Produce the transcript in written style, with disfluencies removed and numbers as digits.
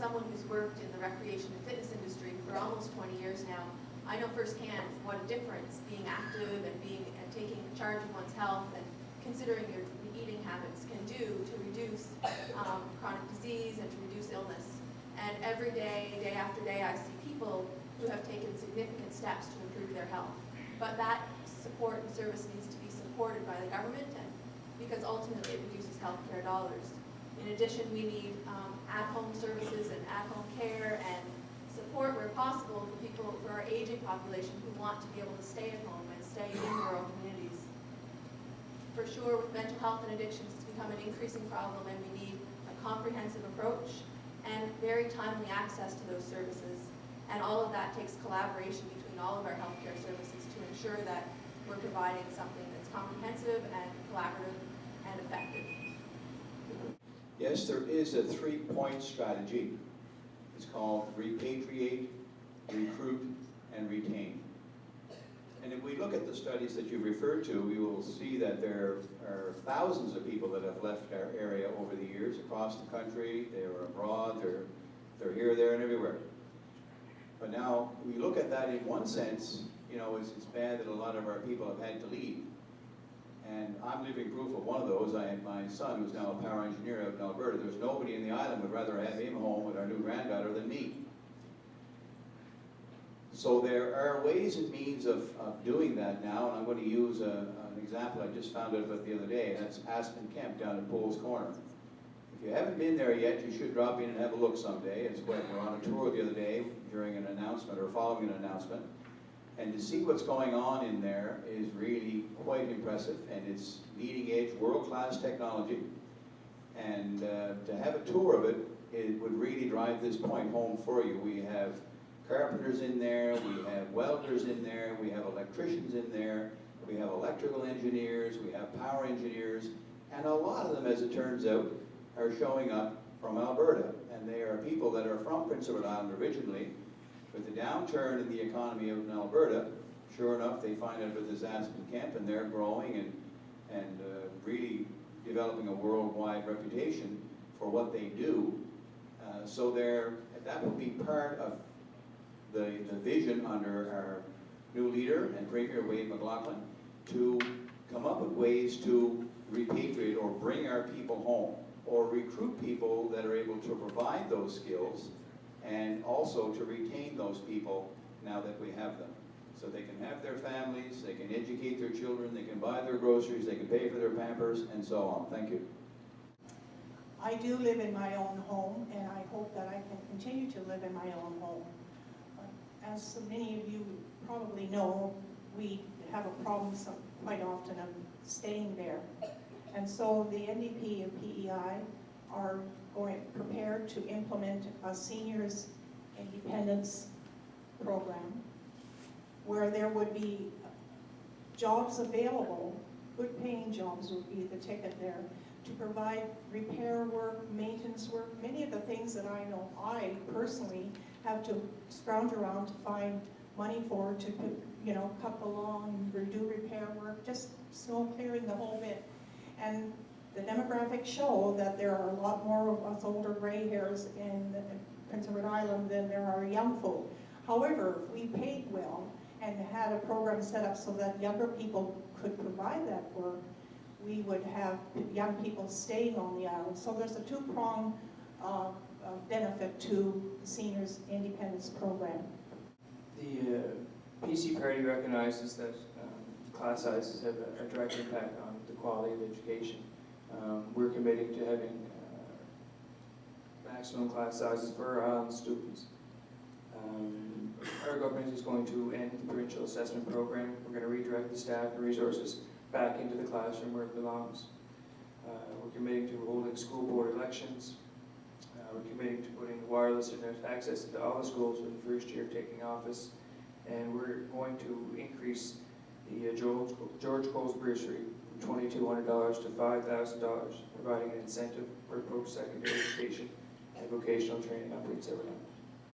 someone who's worked in the recreation and fitness industry for almost 20 years now, I know firsthand what a difference being active and taking charge of one's health and considering your eating habits can do to reduce chronic disease and to reduce illness. And every day, day after day, I see people who have taken significant steps to improve their health. But that support and service needs to be supported by the government, and because ultimately it reduces healthcare dollars. In addition, we need at-home services and at-home care and support where possible for people, for our aging population who want to be able to stay at home and stay in rural communities. For sure, with mental health and addictions, it's become an increasing problem, and we need a comprehensive approach and very timely access to those services. And all of that takes collaboration between all of our healthcare services to ensure that we're providing something that's comprehensive and collaborative and effective. Yes, there is a 3-point strategy. It's called repatriate, recruit, and retain. And if we look at the studies that you referred to, we will see that there are thousands of people that have left our area over the years across the country. They were abroad, they're here, there, and everywhere. But now, we look at that in one sense, you know, it's bad that a lot of our people have had to leave. And I'm living proof of one of those. I have my son, who's now a power engineer out in Alberta. There's nobody in the island would rather have him home with our new granddaughter than me. So there are ways and means of doing that now, and I'm going to use an example I just found out about the other day. That's Aspen Camp down in Pole's Corner. If you haven't been there yet, you should drop in and have a look someday. It's what we're on a tour the other day during an announcement or following an announcement. And to see what's going on in there is really quite impressive, and it's leading-edge, world-class technology. And to have a tour of it, it would really drive this point home for you. We have carpenters in there, we have welders in there, we have electricians in there, we have electrical engineers, we have power engineers, and a lot of them, as it turns out, are showing up from Alberta. And they are people that are from Prince Edward Island originally. With the downturn in the economy out in Alberta, sure enough, they find out about this Aspen Camp, and they're growing and really developing a worldwide reputation for what they do. So that would be part of the vision under our new leader and Premier Wade McLaughlin to come up with ways to repatriate or bring our people home, or recruit people that are able to provide those skills, and also to retain those people now that we have them. So they can have their families, they can educate their children, they can buy their groceries, they can pay for their Pampers, and so on. Thank you. I do live in my own home, and I hope that I can continue to live in my own home. As so many of you probably know, we have a problem quite often of staying there. And so the NDP and PEI are prepared to implement a seniors independence program where there would be jobs available, good paying jobs would be the ticket there, to provide repair work, maintenance work, many of the things that I know I personally have to scrounge around to find money for, to, you know, cut the lawn, do repair work, just snow clearing, the whole bit. And the demographics show that there are a lot more of us older gray hairs in Prince Edward Island than there are young folk. However, if we paid well and had a program set up so that younger people could provide that work, we would have young people staying on the island. So there's a two-pronged benefit to the Seniors Independence Program. The PC Party recognizes that class sizes have a direct impact on the quality of education. We're committing to having maximum class sizes for our island students. Our government is going to end the provincial assessment program. We're going to redirect the staff and resources back into the classroom where it belongs. We're committing to holding school board elections. We're committing to putting wireless internet access into all the schools in the first year of taking office. And we're going to increase the George Coles bursary from $2,200 to $5,000, providing an incentive for post-secondary education and vocational training on Prince Edward Island.